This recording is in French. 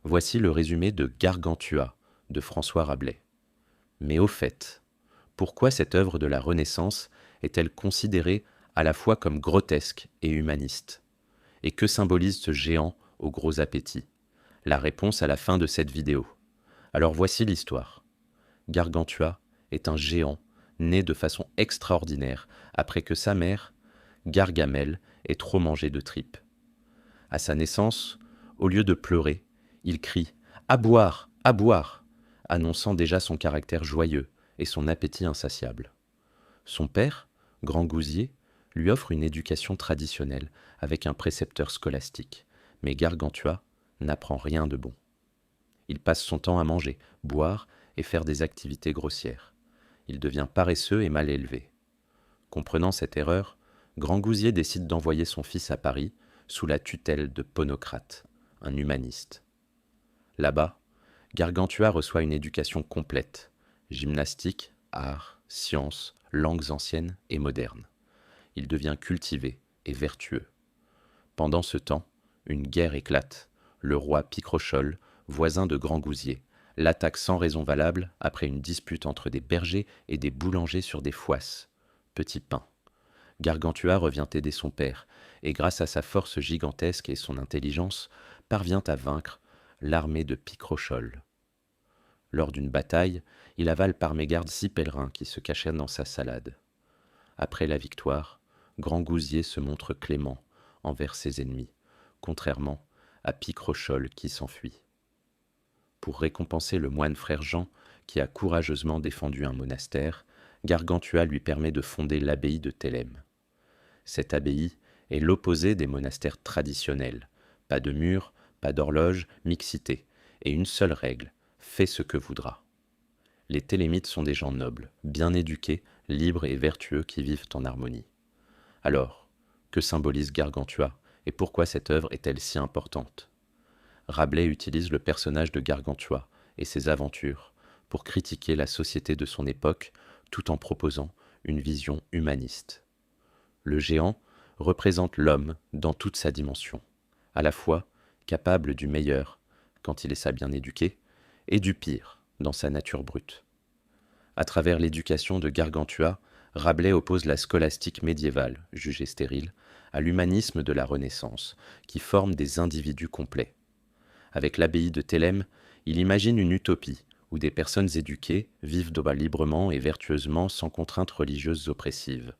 Voici le résumé de Gargantua de François Rabelais. Mais au fait, pourquoi cette œuvre de la Renaissance est-elle considérée à la fois comme grotesque et humaniste? Et que symbolise ce géant aux gros appétits? La réponse à la fin de cette vidéo. Alors voici l'histoire. Gargantua est un géant né de façon extraordinaire après que sa mère, Gargamelle, ait trop mangé de tripes. À sa naissance, au lieu de pleurer, il crie « À boire !» annonçant déjà son caractère joyeux et son appétit insatiable. Son père, Grand Gousier, lui offre une éducation traditionnelle avec un précepteur scolastique, mais Gargantua n'apprend rien de bon. Il passe son temps à manger, boire et faire des activités grossières. Il devient paresseux et mal élevé. Comprenant cette erreur, Grand Gousier décide d'envoyer son fils à Paris sous la tutelle de Ponocrate, un humaniste. Là-bas, Gargantua reçoit une éducation complète, gymnastique, arts, sciences, langues anciennes et modernes. Il devient cultivé et vertueux. Pendant ce temps, une guerre éclate. Le roi Picrochole, voisin de Grand Gousier, l'attaque sans raison valable après une dispute entre des bergers et des boulangers sur des fouasses. Petit pain. Gargantua revient aider son père, et grâce à sa force gigantesque et son intelligence, parvient à vaincre l'armée de Picrochole. Lors d'une bataille, il avale par mégarde 6 pèlerins qui se cachaient dans sa salade. Après la victoire, Grand Gousier se montre clément envers ses ennemis, contrairement à Picrochole qui s'enfuit. Pour récompenser le moine frère Jean, qui a courageusement défendu un monastère, Gargantua lui permet de fonder l'abbaye de Thélème. Cette abbaye est l'opposé des monastères traditionnels. Pas de murs, pas d'horloge, mixité, et une seule règle, fais ce que voudras. Les Thélémites sont des gens nobles, bien éduqués, libres et vertueux qui vivent en harmonie. Alors, que symbolise Gargantua et pourquoi cette œuvre est-elle si importante? Rabelais utilise le personnage de Gargantua et ses aventures pour critiquer la société de son époque tout en proposant une vision humaniste. Le géant représente l'homme dans toute sa dimension, à la fois capable du meilleur quand il est bien éduqué et du pire dans sa nature brute. À travers l'éducation de Gargantua, Rabelais oppose la scolastique médiévale, jugée stérile, à l'humanisme de la Renaissance, qui forme des individus complets. Avec l'abbaye de Thélème, il imagine une utopie où des personnes éduquées vivent librement et vertueusement sans contraintes religieuses oppressives.